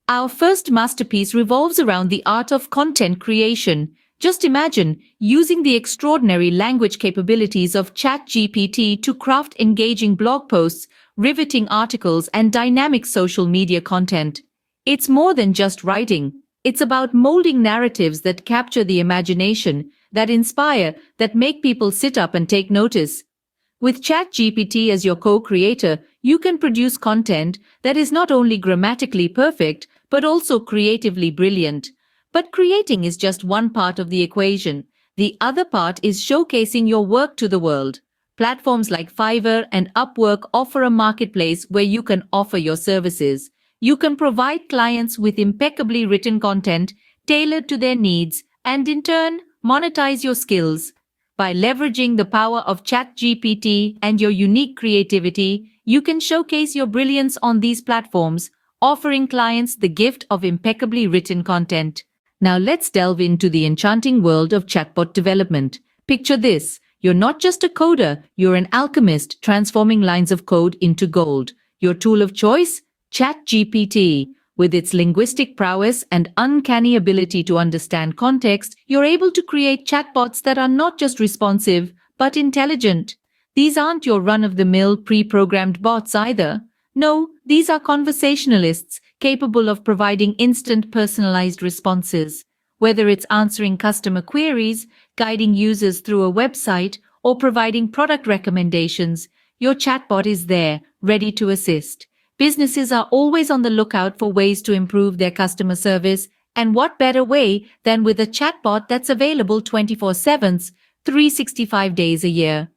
Our first masterpiece revolves around the art of content creation. Just imagine using the extraordinary language capabilities of ChatGPT to craft engaging blog posts, riveting articles, and dynamic social media content. It's more than just writing. It's about molding narratives that capture the imagination, that inspire, that make people sit up and take notice. With ChatGPT as your co-creator, you can produce content that is not only grammatically perfect, but also creatively brilliant. But creating is just one part of the equation. The other part is showcasing your work to the world. Platforms like Fiverr and Upwork offer a marketplace where you can offer your services. You can provide clients with impeccably written content tailored to their needs and in turn monetize your skills. By leveraging the power of ChatGPT and your unique creativity, you can showcase your brilliance on these platforms, offering clients the gift of impeccably written content. Now let's delve into the enchanting world of chatbot development. Picture this. You're not just a coder, you're an alchemist transforming lines of code into gold. Your tool of choice? ChatGPT. With its linguistic prowess and uncanny ability to understand context, you're able to create chatbots that are not just responsive, but intelligent. These aren't your run-of-the-mill pre-programmed bots either. No, these are conversationalists capable of providing instant personalized responses. Whether it's answering customer queries, guiding users through a website, or providing product recommendations, your chatbot is there, ready to assist. Businesses are always on the lookout for ways to improve their customer service, and what better way than with a chatbot that's available 24/7, 365 days a year.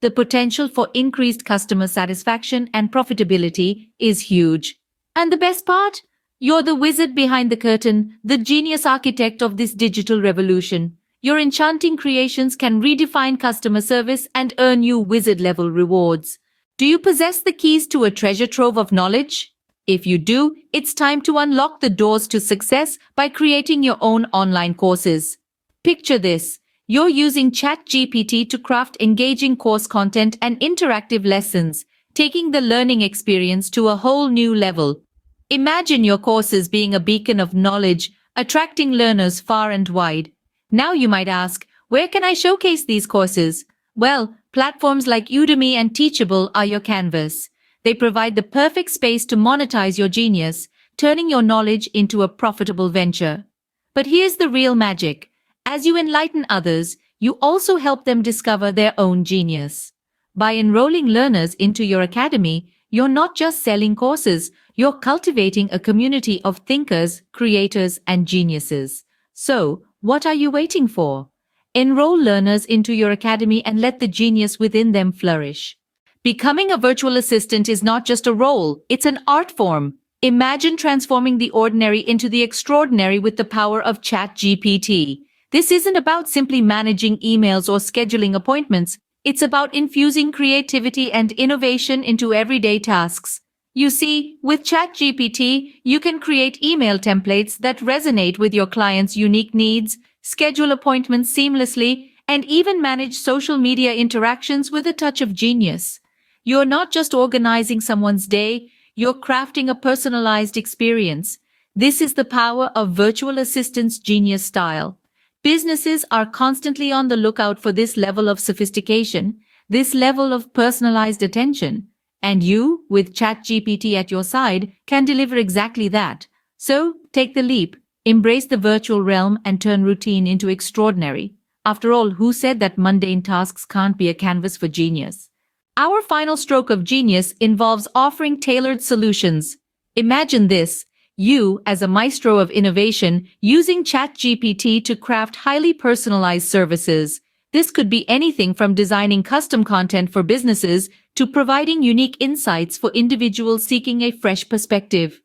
The potential for increased customer satisfaction and profitability is huge. And the best part? You're the wizard behind the curtain, the genius architect of this digital revolution. Your enchanting creations can redefine customer service and earn you wizard-level rewards. Do you possess the keys to a treasure trove of knowledge? If you do, it's time to unlock the doors to success by creating your own online courses. Picture this. You're using ChatGPT to craft engaging course content and interactive lessons, taking the learning experience to a whole new level. Imagine your courses being a beacon of knowledge, attracting learners far and wide. Now you might ask, where can I showcase these courses? Well, platforms like Udemy and Teachable are your canvas. They provide the perfect space to monetize your genius, turning your knowledge into a profitable venture. But here's the real magic. As you enlighten others, you also help them discover their own genius. By enrolling learners into your academy, you're not just selling courses, you're cultivating a community of thinkers, creators, and geniuses. So, what are you waiting for? Enroll learners into your academy and let the genius within them flourish. Becoming a virtual assistant is not just a role, it's an art form. Imagine transforming the ordinary into the extraordinary with the power of ChatGPT. This isn't about simply managing emails or scheduling appointments. It's about infusing creativity and innovation into everyday tasks. You see, with ChatGPT, you can create email templates that resonate with your clients' unique needs, schedule appointments seamlessly, and even manage social media interactions with a touch of genius. You're not just organizing someone's day, you're crafting a personalized experience. This is the power of virtual assistant's genius style. Businesses are constantly on the lookout for this level of sophistication, this level of personalized attention. And you, with ChatGPT at your side, can deliver exactly that. So, take the leap. Embrace the virtual realm and turn routine into extraordinary. After all, who said that mundane tasks can't be a canvas for genius? Our final stroke of genius involves offering tailored solutions. Imagine this. You, as a maestro of innovation, using ChatGPT to craft highly personalized services. This could be anything from designing custom content for businesses to providing unique insights for individuals seeking a fresh perspective.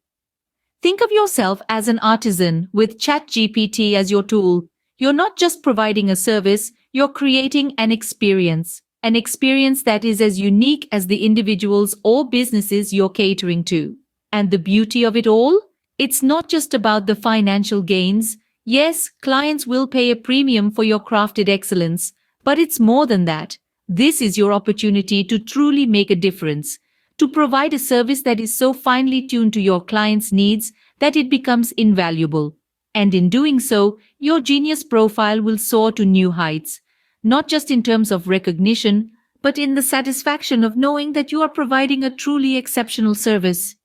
Think of yourself as an artisan with ChatGPT as your tool. You're not just providing a service, you're creating an experience that is as unique as the individuals or businesses you're catering to. And the beauty of it all? It's not just about the financial gains. Yes, clients will pay a premium for your crafted excellence, but it's more than that. This is your opportunity to truly make a difference, to provide a service that is so finely tuned to your client's needs that it becomes invaluable. And in doing so, your genius profile will soar to new heights, not just in terms of recognition, but in the satisfaction of knowing that you are providing a truly exceptional service.